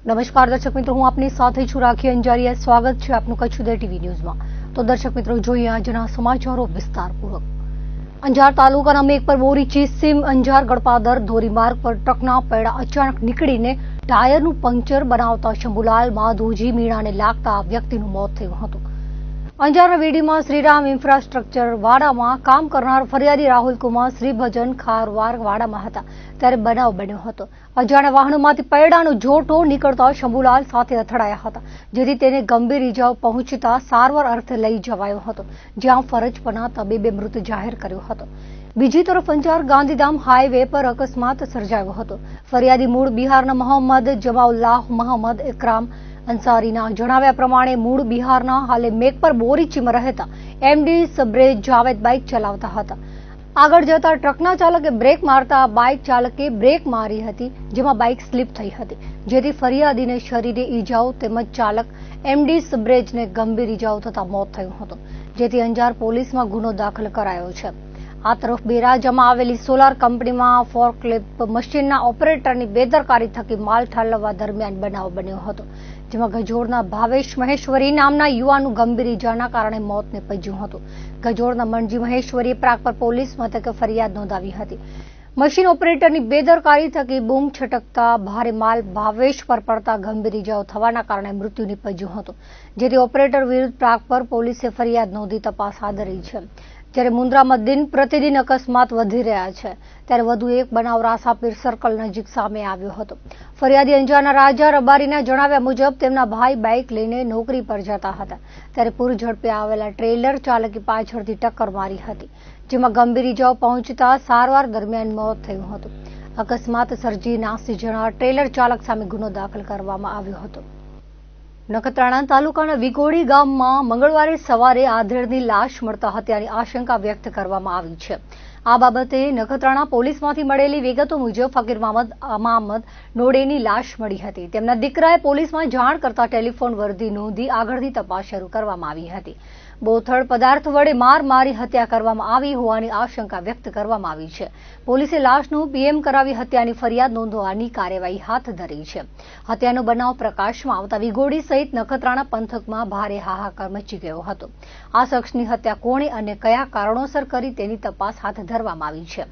નમસ્કાર દર્શક મિત્રો, હું આપની સાથે છું રાખી અંજારિયા. સ્વાગત છે આપનું કચ્છ ઉદય ટીવી ન્યૂઝમાં. તો દર્શક મિત્રો, જોઈએ આજના સમાચારો વિસ્તારપૂર્વક. અંજાર તાલુકાના મેઘપર બોરીચી સીમ અંજાર ગડપાદર ધોરીમાર્ગ પર ટ્રકના પૈડા અચાનક નીકળીને ટાયરનું પંક્ચર બનાવતા શંભુલાલ માધુજી મીણાને લાગતા વ્યક્તિનું મોત થયું હતું. અંજારના વીડીમાં શ્રીરામ ઇન્ફ્રાસ્ટ્રક્ચર વાડામાં કામ કરનાર ફરિયાદી રાહુલ કુમાર શ્રીભજન ખારવાર વાડામાં હતા ત્યારે બનાવ બન્યો હતો. અજાણ્યા વાહનોમાંથી પૈડાનો જોટો નીકળતા શંભુલાલ સાથે અથડાયા હતા, જેથી તેને ગંભીર ઇજાઓ પહોંચતા સારવાર અર્થે લઈ જવાયો હતો, જ્યાં ફરજ પરના તબીબે મૃત જાહેર કર્યો હતો. બીજી તરફ અંજાર ગાંધીધામ હાઈવે પર અકસ્માત સર્જાયો હતો. ફરિયાદી મૂળ બિહારના મોહમ્મદ જમાઉલ્લાહ મોહમ્મદ ઇકરામ અંસારીના જણાવ્યા પ્રમાણે મૂળ બિહારના હાલે મેઘપર બોરીચીમાં રહેતા એમડી સબ્રેજ જાવેદ બાઇક ચલાવતા હતા. આગળ જતા ટ્રકના ચાલકે બ્રેક મારતા બાઇક ચાલકે બ્રેક મારી હતી, જેમાં બાઇક સ્લીપ થઈ હતી, જેથી ફરિયાદીને શરીરે ઈજાઓ તેમજ ચાલક એમડી સબ્રેજને ગંભીર ઈજાઓ થતા મોત થયું હતું, જેથી અંજાર પોલીસમાં ગુનો દાખલ કરાયો છે. આ તરફ બેરાજામાં આવેલી સોલાર કંપનીમાં ફોર્કલિફ્ટ મશીનના ઓપરેટરની બેદરકારી થકી માલ ઠાલવવા દરમિયાન બનાવ બન્યો હતો, જેમાં ગજોડના ભાવેશ મહેશ્વરી નામના યુવાનનું ગંભીર ઇજાના કારણે મોત નીપજ્યું હતું. ગજોડના મણજી મહેશ્વરીએ પ્રાગપર પોલીસ મથકે ફરિયાદ નોંધાવી હતી. મશીન ઓપરેટરની બેદરકારી થકી બૂમ છટકતા ભારે માલ ભાવેશ પર પડતા ગંભીર ઇજાઓ થવાના કારણે મૃત્યુ નીપજ્યું હતું, જેથી ઓપરેટર વિરુદ્ધ પ્રાગપર પોલીસે ફરિયાદ નોંધી તપાસ હાથ ધરી છે. જ્યારે મુન્દ્રામાં દિન પ્રતિદિન અકસ્માત વધી રહ્યા છે, ત્યારે વધુ એક બનાવ રાસાપીર સર્કલ નજીક સામે આવ્યો હતો. ફરિયાદી અંજારના રાજા રબારીના જણાવ્યા મુજબ તેમના ભાઈ બાઇક લઈને નોકરી પર જતા હતા, ત્યારે પૂર ઝડપે આવેલા ટ્રેલર ચાલકે પાછળથી ટક્કર મારી હતી, જેમાં ગંભીર ઇજાઓ પહોંચતા સારવાર દરમિયાન મોત થયું હતું. અકસ્માત સર્જી નાસી જનાર ટ્રેલર ચાલક સામે ગુનો દાખલ કરવામાં આવ્યો હતો. નખત્રાણા તાલુકાના વિગોડી ગામમાં મંગળવારે સવારે આધેડની લાશ મળતા હત્યાની આશંકા વ્યક્ત કરવામાં આવી છે. આ બાબતે નખત્રાણા પોલીસમાંથી મળેલી વિગતો મુજબ ફકીર મામદ નોડેની લાશ મળી હતી. તેમના દીકરાએ પોલીસમાં જાણ કરતા ટેલિફોન વર્દી નોંધી આગળની તપાસ શરૂ કરવામાં આવી હતી. બોથડ પદાર્થ વડે માર મારી હત્યા કરવામાં આવી હોવાની આશંકા વ્યક્ત કરવામાં આવી છે. પોલીસે લાશનું પીએમ કરાવી હત્યાની ફરિયાદ નોંધવાની કાર્યવાહી હાથ ધરી છે. હત્યાનો બનાવ પ્રકાશમાં આવતા વિગોડી સહિત નખત્રાણા પંથકમાં ભારે હાહાકાર મચી ગયો હતો. આ શખ્સની હત્યા કોણે અને કયા કારણોસર કરી તેની તપાસ હાથ ધરવામાં આવી છે.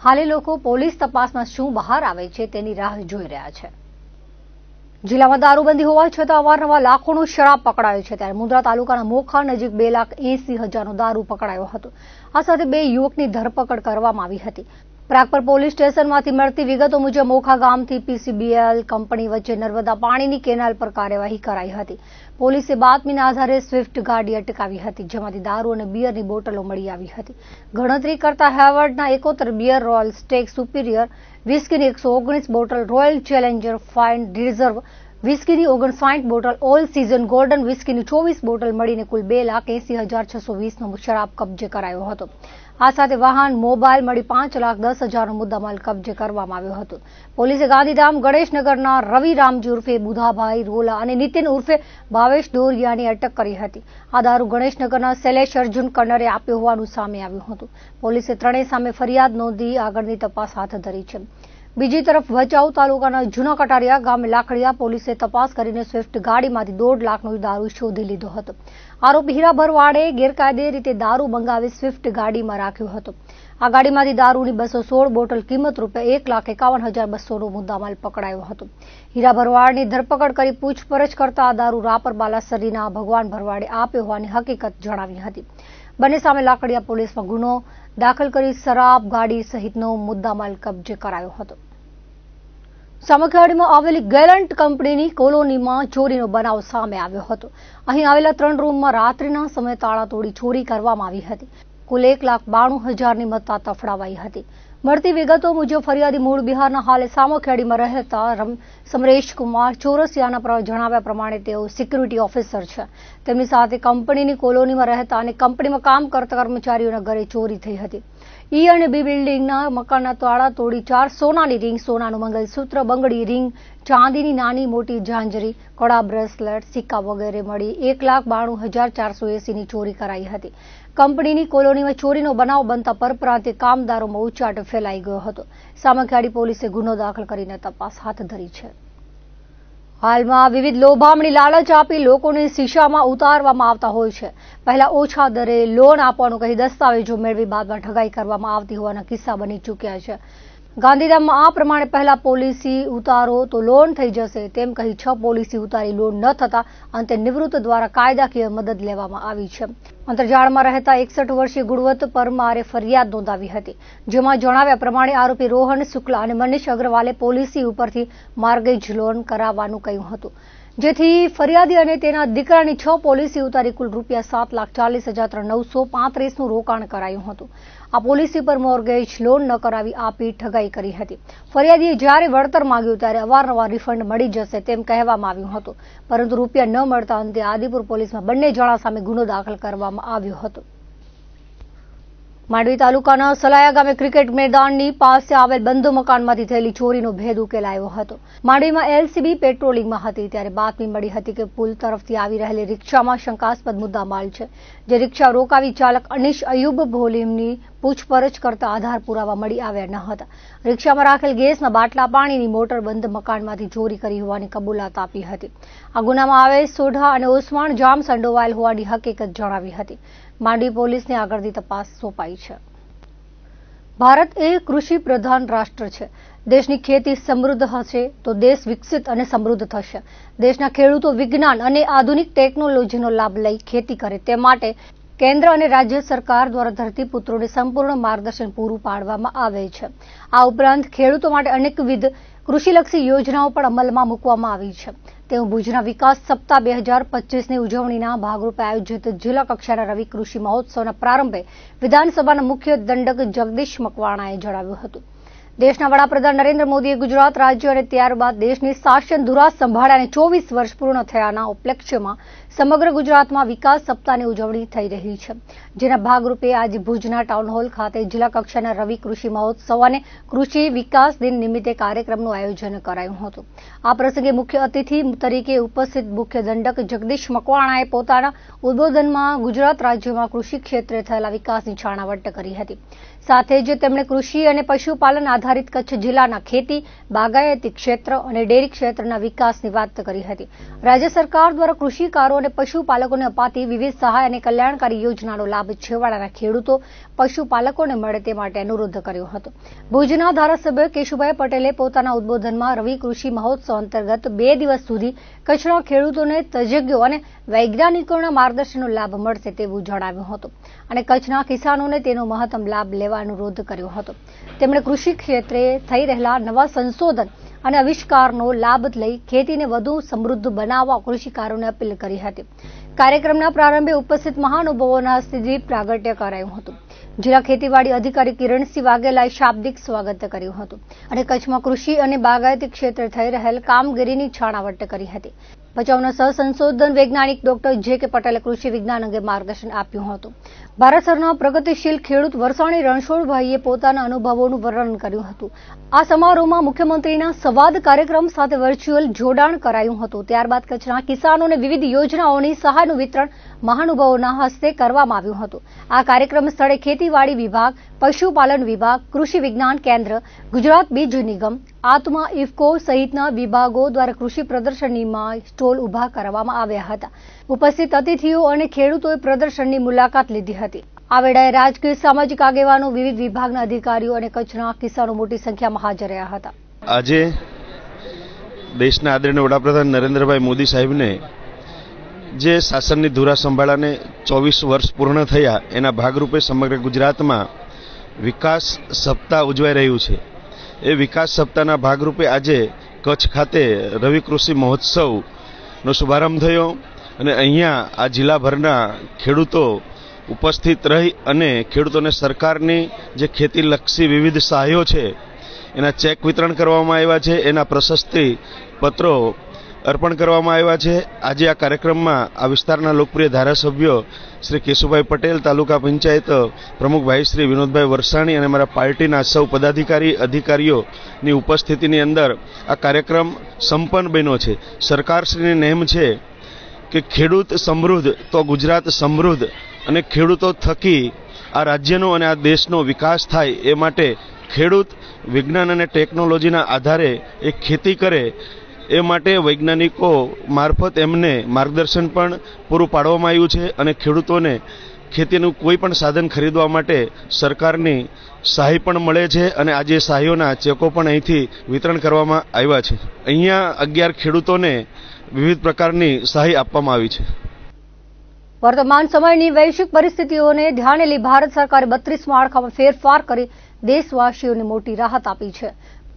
હાલે લોકો પોલીસ તપાસમાં શું બહાર આવે છે તેની રાહ જોઈ રહ્યા છે. જિલ્લામાં દારૂબંધી હોવા છતાં અવારનવાર લાખોનો શરાબ પકડાયો છે, ત્યારે મુન્દ્રા તાલુકાના મોખા નજીક 2,80,000નો દારૂ પકડાયો હતો. આ સાથે 2 યુવકની ધરપકડ કરવામાં આવી હતી. પ્રાગપર પોલીસ સ્ટેશનમાંથી મળતી વિગતો મુજબ મોખા ગામથી પીસીબીએલ કંપની વચ્ચે નર્મદા પાણીની કેનાલ પર કાર્યવાહી કરાઈ હતી. પોલીસે બાતમીના આધારે સ્વિફ્ટ ગાડી અટકાવી હતી, જેમાંથી દારૂ અને બિયરની બોટલો મળી આવી હતી. ગણતરી કરતા હેવર્ડના 71 બિયર, રોયલ સ્ટેક સુપિરિયર વિસ્કીની 119 બોટલ, રોયલ ચેલેન્જર ફાઇન રિઝર્વ વિસ્કીની 59 બોટલ, ઓલ સીઝન ગોલ્ડન વિસ્કીની 24 બોટલ મળીને કુલ 2,80,620નો શરાબ કબજે કરાયો હતો. આ સાથે વાહન, મોબાઈલ મળી 5,10,000નો મુદ્દામાલ કબજે કરવામાં આવ્યો હતો. પોલીસે ગાંધીધામ ગણેશનગરના રવિ રામજી ઉર્ફે બુધાભાઈ રોલા અને નીતિન ઉર્ફે ભાવેશ ડોરિયાની અટક કરી હતી. આ દારૂ ગણેશનગરના શૈલેષ અર્જુન કન્નરે આપ્યો હોવાનું સામે આવ્યું હતું. પોલીસે ત્રણેય સામે ફરિયાદ નોંધી આગળની તપાસ હાથ ધરી છે. બીજી તરફ ભચાઉ તાલુકાના જૂના કટારિયા ગામે લાખડીયા પોલીસે તપાસ કરીને સ્વિફ્ટ ગાડીમાંથી 1.5 લાખનો દારૂ શોધી લીધો હતો. આરોપી હીરા ભરવાડે ગેરકાયદે રીતે દારૂ મંગાવી સ્વિફ્ટ ગાડીમાં રાખ્યો હતો. આ ગાડીમાંથી દારૂની 216 બોટલ કિંમત ₹1,51,200નો મુદ્દામાલ પકડાયો હતો. હીરા ભરવાડની ધરપકડ કરી પૂછપરછ કરતા આ દારૂ રાપર બાલાસરીના ભગવાન ભરવાડે આપ્યો હોવાની હકીકત જણાવી હતી. બંને સામે લાકડીયા પોલીસમાં ગુનો દાખલ કરી શરાબ, ગાડી સહિતનો મુદ્દામાલ કબજે કરાયો હતો. સામખિયાળીમાં આવેલી ગેલન્ટ કંપનીની કોલોનીમાં ચોરીનો બનાવ સામે આવ્યો હતો. અહીં આવેલા 3 રૂમમાં રાત્રિના સમયે તાળા તોડી ચોરી કરવામાં આવી હતી. કુલ 1,92,000ની મત્તા તફડાવાઈ હતી. મળતી વિગતો મુજબ ફરિયાદી મૂળ બિહારના હાલે સામખિયાળીમાં રહેતા સમરેશ કુમાર ચોરસિયાના જણાવ્યા પ્રમાણે તેઓ સિક્યુરિટી ઓફિસર છે. તેમની સાથે કંપનીની કોલોનીમાં રહેતા અને કંપનીમાં કામ કરતા કર્મચારીઓના ઘરે ચોરી થઈ હતી. ઈ અને બી બિલ્ડિંગના મકાનના તાળા તોડી 4 સોનાની રિંગ, સોનાનું મંગલસૂત્ર, બંગડી રિંગ, ચાંદીની નાની મોટી ઝાંઝરી, કડા, બ્રેસલેટ, સિક્કા વગેરે મળી 1,92,480ની ચોરી કરાઈ હતી. કંપનીની કોલોનીમાં ચોરીનો બનાવ બનતા પરપ્રાંતીય કામદારોમાં ઉચાટ ફેલાઈ ગયો હતો. સામખિયાળી પોલીસે ગુનો દાખલ કરીને તપાસ હાથ ધરી છે. હાલમાં વિવિધ લોભામણી લાલચ આપી લોકોને શીશામાં ઉતારવામાં આવતા હોય છે. પહેલા ઓછા દરે લોન આપવાનું કહી દસ્તાવેજો મેળવી બાદમાં ઠગાઈ કરવામાં આવતી હોવાના કિસ્સા બની ચૂક્યા છે. ગાંધીધામમાં આ પ્રમાણે પહેલા પોલિસી ઉતારો તો લોન થઈ જશે તેમ કહી 6 પોલિસી ઉતારી લોન ન થતા અંતે નિવૃત્ત દ્વારા કાયદાકીય મદદ લેવામાં આવી છે. અંતરજાળમાં રહેતા 61 વર્ષીય ગુણવંત પરમારે ફરિયાદ નોંધાવી હતી, જેમાં જણાવ્યા પ્રમાણે આરોપી રોહન શુક્લા અને મનીષ અગ્રવાલે પોલિસી ઉપરથી મોર્ગેજ લોન કરાવવાનું કહ્યું હતું, જેથી ફરિયાદી અને તેના દીકરાની 6 પોલિસી ઉતારી કુલ ₹7,40,935 નું રોકાણ કરાયું હતું. આ પોલિસી પર મોર્ગેજ લોન ન કરાવી આપી ઠગાઈ કરી હતી. ફરિયાદીએ જ્યારે વળતર માંગ્યું ત્યારે અવારનવાર રિફંડ મળી જશે તેમ કહેવામાં આવ્યું હતું, પરંતુ રૂપિયા ન મળતા અંતે આદિપુર પોલીસમાં બંને જણા સામે ગુનો દાખલ કરવામાં આવ્યો હતો. માંડવી તાલુકાના સલાયા ગામે ક્રિકેટ મેદાનની પાસે આવેલ બંધ મકાનમાંથી થયેલી ચોરીનો ભેદ ઉકેલાયો હતો. માંડવીમાં એલસીબી પેટ્રોલિંગમાં હતી ત્યારે બાતમી મળી હતી કે પુલ તરફથી આવી રહેલી રિક્ષામાં શંકાસ્પદ મુદ્દામાલ છે, જે રિક્ષા રોકાવી ચાલક અનીશ અયુબ ભોલીમની પૂછપરછ કરતા આધાર પુરાવા મળી આવ્યા ન હતા. રિક્ષામાં રાખેલ ગેસના બાટલા, પાણીની મોટર બંધ મકાનમાંથી ચોરી કરી હોવાની કબૂલાત આપી હતી. આ ગુનામાં આવેશ સોઢા અને ઓસમાણ જામ સંડોવાયેલ હોવાની હકીકત જણાવી હતી. માંડવી પોલીસને આગળની તપાસ સોંપાઈ છે. ભારત એ કૃષિ પ્રધાન રાષ્ટ્ર છે. દેશની ખેતી સમૃદ્ધ હશે તો દેશ વિકસિત અને સમૃદ્ધ થશે. દેશના ખેડૂતો વિજ્ઞાન અને આધુનિક ટેકનોલોજીનો લાભ લઈ ખેતી કરે તે માટે કેન્દ્ર અને રાજ્ય સરકાર દ્વારા ધરતીપુત્રોને સંપૂર્ણ માર્ગદર્શન પૂરું પાડવામાં આવે છે. આ ઉપરાંત ખેડૂતો માટે અનેકવિધ કૃષિલક્ષી યોજનાઓ પણ અમલમાં મૂકવામાં આવી છે. તેવું ભુજના વિકાસ સપ્તાહ 2025ની ઉજવણીના ભાગરૂપે આયોજિત જિલ્લા કક્ષાના રવિ કૃષિ મહોત્સવના પ્રારંભે વિધાનસભાના મુખ્ય દંડક જગદીશ મકવાણાએ જણાવ્યું હતું. દેશના વડાપ્રધાન નરેન્દ્ર મોદીએ ગુજરાત રાજ્ય અને ત્યારબાદ દેશની શાસન ધુરા સંભાળ્યાને 24 વર્ષ પૂર્ણ થયાના ઉપલક્ષ્યમાં સમગ્ર ગુજરાતમાં વિકાસ સપ્તાહની ઉજવણી થઈ રહી છે, જેના ભાગરૂપે આજે ભુજના ટાઉન હોલ ખાતે જિલ્લા કક્ષાના રવિ કૃષિ મહોત્સવ અને કૃષિ વિકાસ દિન નિમિત્તે કાર્યક્રમનું આયોજન કરાયું હતું. આ પ્રસંગે મુખ્ય અતિથિ તરીકે ઉપસ્થિત મુખ્ય દંડક જગદીશ મકવાણાએ પોતાના ઉદબોધનમાં ગુજરાત રાજ્યમાં કૃષિ ક્ષેત્રે થયેલા વિકાસની છાણાવટ કરી હતી. સાથે જ તેમણે કૃષિ અને પશુપાલન આધારિત કચ્છ જિલ્લાના ખેતી, બાગાયતી ક્ષેત્ર અને ડેરી ક્ષેત્રના વિકાસની વાત કરી હતી. રાજ્ય સરકાર દ્વારા કૃષિકારો અને પશુપાલકોને અપાતી વિવિધ સહાય અને કલ્યાણકારી યોજનાનો લાભ છેવાડાના ખેડૂતો, પશુપાલકોને મળે તે માટે અનુરોધ કર્યો હતો. ભુજના ધારાસભ્ય કેશુભાઈ પટેલે પોતાના ઉદબોધનમાં રવિ કૃષિ મહોત્સવ અંતર્ગત 2 દિવસ સુધી કચ્છના ખેડૂતોને તજજ્ઞો અને વૈજ્ઞાનિકોના માર્ગદર્શનનો લાભ મળશે તેવું જણાવ્યું હતું અને કચ્છના કિસાનોને તેનો મહત્તમ લાભ લેવા અનુરોધ કર્યો હતો. તેમણે કૃષિ ક્ષેત્રે થઈ રહેલા નવા સંશોધન અને આવિષ્કારનો લાભ લઈ ખેતીને વધુ સમૃદ્ધ બનાવવા કૃષિકારોને અપીલ કરી હતી. કાર્યક્રમના પ્રારંભે ઉપસ્થિત મહાનુભાવોના હસ્તે પ્રાગટ્ય કરાયું હતું. જિલ્લા ખેતીવાડી અધિકારી કિરણસિંહ વાઘેલાએ શાબ્દિક સ્વાગત કર્યું હતું અને કચ્છમાં કૃષિ અને બાગાયતી ક્ષેત્રે થઈ રહેલ કામગીરીની છાણાવટ કરી હતી. ભચાઉના સહસંશોધન વૈજ્ઞાનિક ડોક્ટર જે કે પટેલે કૃષિ વિજ્ઞાન અંગે માર્ગદર્શન આપ્યું હતું. ભારતસરના પ્રગતિશીલ ખેડૂત વરસાણી રણછોડભાઈએ પોતાના અનુભવોનું વર્ણન કર્યું હતું. આ સમારોહમાં મુખ્યમંત્રીના સંવાદ કાર્યક્રમ સાથે વર્ચ્યુઅલ જોડાણ કરાયું હતું. ત્યારબાદ કચ્છના કિસાનોને વિવિધ યોજનાઓની સહાયનું વિતરણ મહાનુભાવોના હસ્તે કરવામાં આવ્યું હતું. આ કાર્યક્રમ સ્થળે ખેતીવાડી વિભાગ, પશુપાલન વિભાગ, કૃષિ વિજ્ઞાન કેન્દ્ર, ગુજરાત બીજ નિગમ, આત્મા, ઇફકો સહિતના વિભાગો દ્વારા કૃષિ પ્રદર્શનીમાં સ્ટોલ ઉભા કરવામાં આવ્યા હતા. ઉપસ્થિત અતિથિઓ અને ખેડૂતોએ પ્રદર્શનની મુલાકાત લીધી હતી. આ વેળાએ રાજકીય, સામાજિક આગેવાનો, વિવિધ વિભાગના અધિકારીઓ અને કચ્છના કિસાનો મોટી સંખ્યામાં હાજર રહ્યા હતા. આજે દેશના આદરણીય વડાપ્રધાન નરેન્દ્રભાઈ મોદી સાહેબને જે શાસનની ધુરા સંભાળાને 24 વર્ષ પૂર્ણ થયા એના ભાગરૂપે સમગ્ર ગુજરાતમાં વિકાસ સપ્તાહ ઉજવાઈ રહ્યું છે. એ વિકાસ સપ્તાહના ભાગરૂપે આજે કચ્છ ખાતે રવિ કૃષિ મહોત્સવનો શુભારંભ થયો અને અહીંયા આ જિલ્લાભરના ખેડૂતો ઉપસ્થિત રહી અને ખેડૂતોને સરકારની જે ખેતીલક્ષી વિવિધ સહાયો છે એના ચેક વિતરણ કરવામાં આવ્યા છે, એના પ્રશસ્તિ પત્રો અર્પણ કરવામાં આવ્યા છે. આજે આ કાર્યક્રમમાં આ વિસ્તારના લોકપ્રિય ધારાસભ્યો શ્રી કેશુભાઈ પટેલ, તાલુકા પંચાયત પ્રમુખભાઈ શ્રી વિનોદભાઈ વરસાણી અને અમારા પાર્ટીના સૌ પદાધિકારી અધિકારીઓની ઉપસ્થિતિની અંદર આ કાર્યક્રમ સંપન્ન બન્યો છે. સરકારશ્રીની નેમ છે કે ખેડૂત સમૃદ્ધ તો ગુજરાત સમૃદ્ધ અને ખેડૂતો થકી આ રાજ્યનો અને આ દેશનો વિકાસ થાય એ માટે ખેડૂત વિજ્ઞાન અને ટેકનોલોજીના આધારે એ ખેતી કરે એ માટે વૈજ્ઞાનિકો મારફત એમને માર્ગદર્શન પણ પૂરું પાડવામાં આવ્યું છે અને ખેડૂતોને ખેતીનું કોઈ પણ સાધન ખરીદવા માટે સરકારની સહાય પણ મળે છે અને આજે સહાયોના ચેકો પણ અહીંથી વિતરણ કરવામાં આવ્યા છે. અહીંયા 11 ખેડૂતોને વિવિધ પ્રકારની સહાય આપવામાં આવી છે. વર્તમાન સમયની વૈશ્વિક પરિસ્થિતિઓને ધ્યાને લઈ ભારત સરકારે 32 માળખામાં ફેરફાર કરી દેશવાસીઓને મોટી રાહત આપી છે.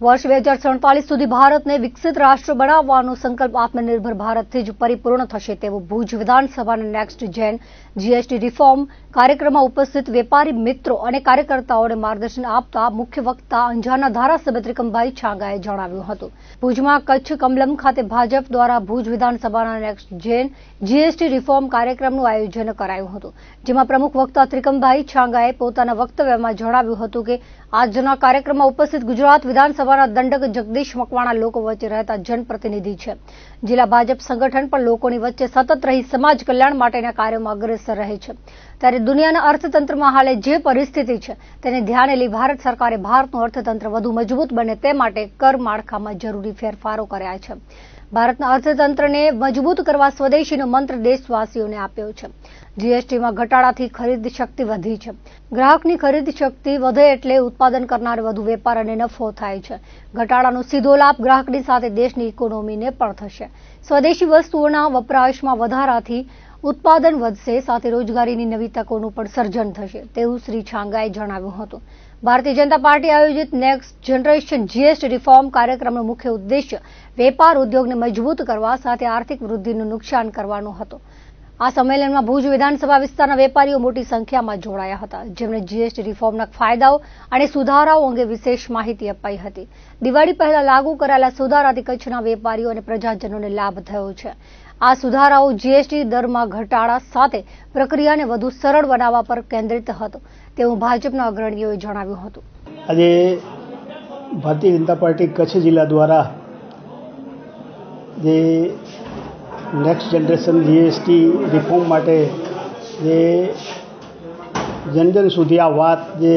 વર્ષ 2047 સુધી ભારતને વિકસિત રાષ્ટ્ર બનાવવાનો સંકલ્પ આત્મનિર્ભર ભારતથી જ પરિપૂર્ણ થશે તેવું ભુજ વિધાનસભાના નેક્સ્ટ જેન જીએસટી રિફોર્મ કાર્યક્રમમાં ઉપસ્થિત વેપારી મિત્રો અને કાર્યકર્તાઓને માર્ગદર્શન આપતા મુખ્ય વક્તા અંજારના ધારાસભ્ય ત્રિકમભાઈ છાંગાએ જણાવ્યું હતું. ભુજમાં કચ્છ કમલમ ખાતે ભાજપ દ્વારા ભુજ વિધાનસભાના નેક્સ્ટ જેન જીએસટી રિફોર્મ કાર્યક્રમનું આયોજન કરાયું હતું, જેમાં પ્રમુખ વક્તા ત્રિકમભાઈ છાંગાએ પોતાના વક્તવ્યમાં જણાવ્યું હતું કે આજના કાર્યક્રમમાં ઉપસ્થિત ગુજરાત વિધાનસભાના દંડક જગદીશ મકવાણા લોકો વચ્ચે રહેતા જનપ્રતિનિધિ છે. જિલ્લા ભાજપ સંગઠન પણ લોકોની વચ્ચે સતત રહી સમાજ કલ્યાણ માટેના કાર્યોમાં અગ્રેસર રહે છે. ત્યારે દુનિયાના અર્થતંત્રમાં હાલે જે પરિસ્થિતિ છે તેને ધ્યાને લઈ ભારત સરકારે ભારતનું અર્થતંત્ર વધુ મજબૂત બને તે માટે કર માળખામાં જરૂરી ફેરફારો કર્યા છે. ભારતના અર્થતંત્રને મજબૂત કરવા સ્વદેશીનો મંત્ર દેશવાસીઓને આપ્યો છે. જીએસટીમાં ઘટાડાથી ખરીદ શક્તિ વધી છે. ગ્રાહકની ખરીદ શક્તિ વધે એટલે ઉત્પાદન કરનાર વધુ વેપાર અને નફો થાય છે. ઘટાડાનો સીધો લાભ ગ્રાહકની સાથે દેશની ઇકોનોમીને પણ થશે. સ્વદેશી વસ્તુઓના વપરાશમાં વધારાથી ઉત્પાદન વધશે, સાથે રોજગારીની નવી તકોનું પણ સર્જન થશે તેવું શ્રી છાંગાએ જણાવ્યું હતું. ભારતીય જનતા પાર્ટી આયોજિત નેક્સ્ટ જનરેશન જીએસટી રિફોર્મ કાર્યક્રમનો મુખ્ય ઉદ્દેશ્ય વેપાર ઉદ્યોગને મજબૂત કરવા સાથે આર્થિક વૃદ્ધિનું નુકસાન કરવાનો હતો. આ સંમેલનમાં ભુજ વિધાનસભા વિસ્તારના વેપારીઓ મોટી સંખ્યામાં જોડાયા હતા, જેમણે જીએસટી રિફોર્મના ફાયદાઓ અને સુધારાઓ અંગે વિશેષ માહિતી અપાઈ હતી. દિવાળી પહેલા લાગુ કરાયેલા સુધારાથી કચ્છના વેપારીઓ અને પ્રજાજનોને લાભ થયો છે. આ સુધારાઓ જીએસટી દરમાં ઘટાડા સાથે પ્રક્રિયાને વધુ સરળ બનાવવા પર કેન્દ્રિત હતો તેવું ભાજપના અગ્રણીઓએ જણાવ્યું હતું. આજે ભારતીય જનતા પાર્ટી કચ્છ જિલ્લા દ્વારા જે નેક્સ્ટ જનરેશન જીએસટી રિફોર્મ માટે જે જન સુધી આ વાત જે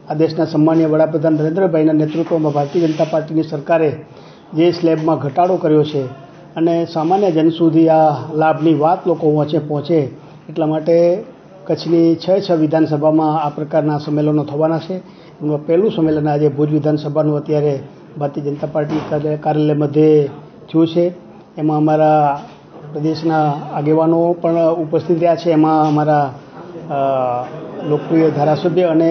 આ દેશના સન્માનીય વડાપ્રધાન નરેન્દ્રભાઈના નેતૃત્વમાં ભારતીય જનતા પાર્ટીની સરકારે જે સ્લેબમાં ઘટાડો કર્યો છે અને સામાન્ય જન સુધી આ લાભની વાત લોકો વચ્ચે પહોંચે એટલા માટે કચ્છની 6 વિધાનસભામાં આ પ્રકારના સંમેલનો થવાના છે. એમાં પહેલું સંમેલન આજે ભુજ વિધાનસભાનું અત્યારે ભારતીય જનતા પાર્ટી કાર્યાલય મધ્યે થયું છે. એમાં અમારા પ્રદેશના આગેવાનો પણ ઉપસ્થિત રહ્યા છે. એમાં અમારા લોકપ્રિય ધારાસભ્ય અને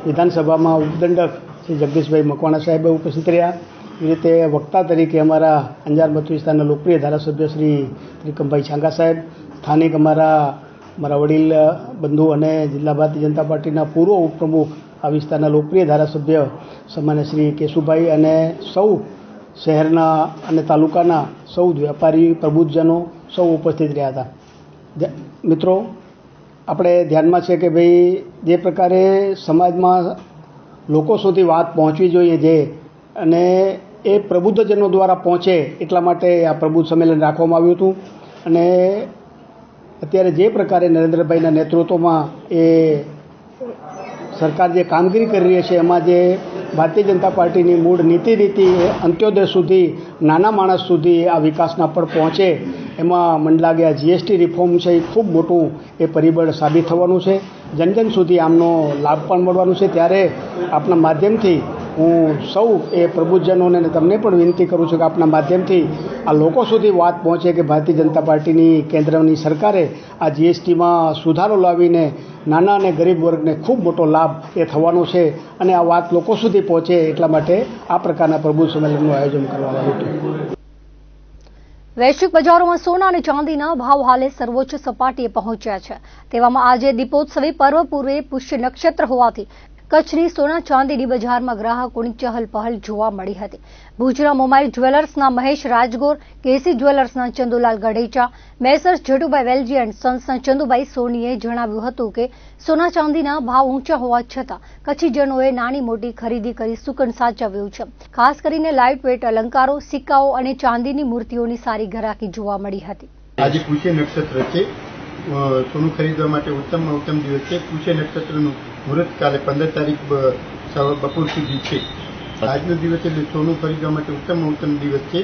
વિધાનસભામાં ઉપદંડક શ્રી જગદીશભાઈ મકવાણા સાહેબ ઉપસ્થિત રહ્યા. એ રીતે વક્તા તરીકે અમારા અંજાર મત વિસ્તારના લોકપ્રિય ધારાસભ્ય શ્રી ત્રિકમભાઈ છાંગા સાહેબ, સ્થાનિક મારા વડીલ બંધુ અને જિલ્લા ભારતીય જનતા પાર્ટીના પૂર્વ ઉપપ્રમુખ આ વિસ્તારના લોકપ્રિય ધારાસભ્ય સામાન્ય શ્રી કેશુભાઈ અને સૌ શહેરના અને તાલુકાના સૌ વેપારી પ્રબુદ્ધજનો સૌ ઉપસ્થિત રહ્યા હતા. મિત્રો, આપણે ધ્યાનમાં છે કે ભાઈ જે પ્રકારે સમાજમાં લોકો સુધી વાત પહોંચવી જોઈએ છે અને એ પ્રબુદ્ધજનો દ્વારા પહોંચે એટલા માટે આ પ્રબુદ્ધ સંમેલન રાખવામાં આવ્યું હતું. અને અત્યારે જે પ્રકારે નરેન્દ્રભાઈના નેતૃત્વમાં એ સરકાર જે કામગીરી કરી રહી છે એમાં જે ભારતીય જનતા પાર્ટીની મૂળ નીતિ અંત્યોદય સુધી નાના માણસ સુધી આ વિકાસના પર પહોંચે એમાં મને લાગે આ જીએસટી રિફોર્મ છે એ ખૂબ મોટું એ પરિબળ સાબિત થવાનું છે. જન સુધી આમનો લાભ પણ મળવાનું છે. ત્યારે આપના માધ્યમથી હું સૌ એ પ્રબુદ્ધજનોને તમને પણ વિનંતી કરું છું કે આપના માધ્યમથી આ લોકો સુધી વાત પહોંચે કે ભારતીય જનતા પાર્ટીની કેન્દ્રની સરકારે આ જીએસટીમાં સુધારો લાવીને નાના અને ગરીબ વર્ગને ખૂબ મોટો લાભ એ થવાનો છે અને આ વાત લોકો સુધી પહોંચે એટલા માટે આ પ્રકારના પ્રબુદ્ધ સંમેલનનું આયોજન કરવામાં આવ્યું હતું. વૈશ્વિક બજારોમાં સોના અને ચાંદીના ભાવ હાલે સર્વોચ્ચ સપાટીએ પહોંચ્યા છે. તેવામાં આજે દીપોત્સવી પર્વ પૂર્વે પુષ્ય નક્ષત્ર હોવાથી કચ્છની સોના ચાંદીની બજારમાં ગ્રાહકોની ચહલ પહલ જોવા મળી હતી. ભુજના મોમાઈ જ્વેલર્સના મહેશ રાજગોર, કેસી જ્વેલર્સના ચંદુલાલ ગઢેચા, મેસર્સ જેઠુભાઈ વેલજી એન્ડ સન્સના ચંદુભાઈ સોનીએ જણાવ્યું હતું કે સોના ચાંદીના ભાવ ઊંચા હોવા છતાં કચ્છીજનોએ નાની મોટી ખરીદી કરી સુકન સાચવ્યું છે. ખાસ કરીને લાઇટ વેઇટ અલંકારો, સિક્કાઓ અને ચાંદીની મૂર્તિઓની સારી ઘરાકી જોવા મળી હતી. આજે પુષ્ય નક્ષત્ર છે. સોનું ખરીદવા માટે ઉત્તમમાં ઉત્તમ દિવસ છે. પુષ્ય નક્ષત્રનું મુહૂર્ત કાલે 15 તારીખ બપોર સુધી છે. આજનો દિવસ એટલે સોનું ખરીદવા માટે ઉત્તમમાં ઉત્તમ દિવસ છે.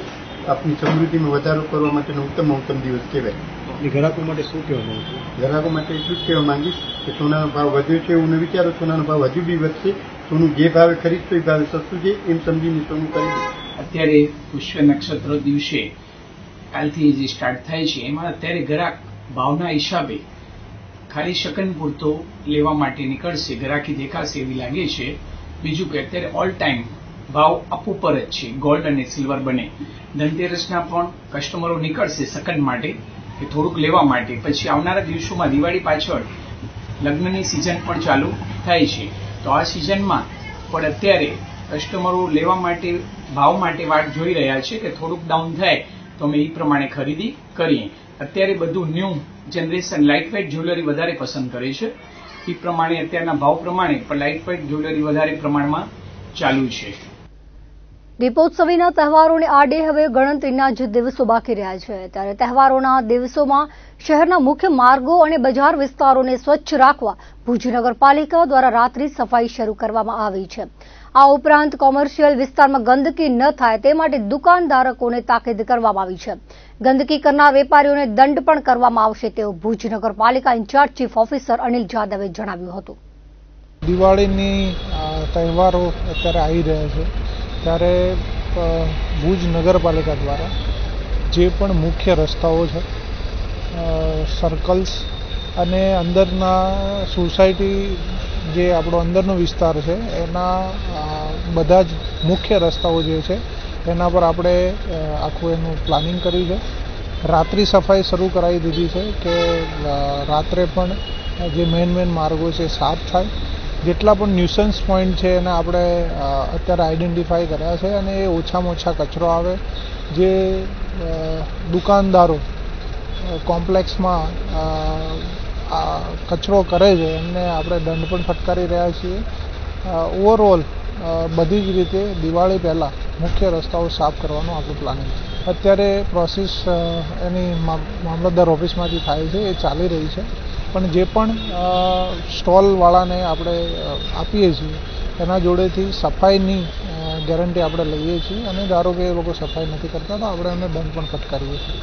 આપની સમૃદ્ધિમાં વધારો કરવા માટેનો ઉત્તમ દિવસ કહેવાય. ગ્રાહકો માટે શું કહેવા માંગુ છું? ગ્રાહકો માટે એટલું જ કહેવા માંગીશ કે સોનાનો ભાવ વધ્યો છે એવું ન વિચારો, સોનાનો ભાવ હજુ બી વધશે. સોનું જે ભાવે ખરીદતો એ ભાવે સસ્તું છે એમ સમજીને સોનું ખરીદો. અત્યારે પુષ્ય નક્ષત્ર દિવસે કાલથી જે સ્ટાર્ટ થાય છે એમાં અત્યારે ગ્રાહક ભાવના હિસાબે ખાલી શકન પૂરતો લેવા માટે નીકળશે, ગ્રાહકી દેખાશે એવી લાગે છે. બીજું કે અત્યારે ઓલ ટાઈમ ભાવ અપ ઉપર જ છે, ગોલ્ડ અને સિલ્વર બને. ધનતેરસના પણ કસ્ટમરો નીકળશે શકન માટે કે થોડુંક લેવા માટે. પછી આવનારા દિવસોમાં દિવાળી પાછળ લગ્નની સિઝન પણ ચાલુ થાય છે, તો આ સિઝનમાં પણ અત્યારે કસ્ટમરો લેવા માટે ભાવ માટે વાટ જોઈ રહ્યા છે કે થોડુંક ડાઉન થાય તો અમે એ પ્રમાણે ખરીદી કરીએ. અત્યારે બધું new generation light weight jewellery વધારે પસંદ કરે છે, એ પ્રમાણે અત્યારના ભાવ પ્રમાણે પણ લાઇટ વેઇટ જ્વેલરી વધારે પ્રમાણમાં ચાલુ છે. દીપોત્સવીના તહેવારોને આડે હવે ગણતરીના જ દિવસો બાકી રહ્યા છે, ત્યારે તહેવારોના દિવસોમાં શહેરના મુખ્ય માર્ગો અને બજાર વિસ્તારોને સ્વચ્છ રાખવા ભુજ નગરપાલિકા દ્વારા રાત્રિ સફાઈ શરૂ કરવામાં આવી છે. આ ઉપરાંત કોમર્શિયલ વિસ્તારમાં ગંદકી ન થાય તે માટે દુકાનધારકોને તાકીદ કરવામાં આવી છે. ગંદકી કરનાર વેપારીઓને દંડ પણ કરવામાં આવશે તેવું ભુજ નગરપાલિકા ઇન્ચાર્જ ચીફ ઓફિસર અનિલ જાદવે જણાવ્યું હતું. દિવાળીની તહેવારો અત્યારે આવી રહ્યા છે, ત્યારે ભુજ નગરપાલિકા દ્વારા જે પણ મુખ્ય રસ્તાઓ છે, સર્કલ્સ અને અંદરના સોસાયટી જે આપણો અંદરનો વિસ્તાર છે એના બધા જ મુખ્ય રસ્તાઓ જે છે એના પર આપણે આખું એનું પ્લાનિંગ કર્યું છે. રાત્રિ સફાઈ શરૂ કરાવી દીધી છે કે રાત્રે પણ જે મેન માર્ગો છે સાફ થાય. જેટલા પણ ન્યુસન્સ પોઈન્ટ છે એને આપણે અત્યારે આઈડેન્ટિફાઈ કર્યા છે અને એ ઓછામાં ઓછા કચરો આવે. જે દુકાનદારો કોમ્પ્લેક્સમાં કચરો કરે છે એમને આપણે દંડ પણ ફટકારી રહ્યા છીએ. ઓવરઓલ બધી જ રીતે દિવાળી પહેલાં મુખ્ય રસ્તાઓ સાફ કરવાનું આપણું પ્લાનિંગ છે. અત્યારે પ્રોસેસ એની મામલતદાર ઓફિસમાંથી થાય છે, એ ચાલી રહી છે. પણ જે પણ સ્ટોલવાળાને આપણે આપીએ છીએ એના જોડેથી સફાઈની ગેરંટી આપણે લઈએ છીએ અને ધારો કે એ લોકો સફાઈ નથી કરતા તો આપણે એમને દંડ પણ ફટકારીએ છીએ.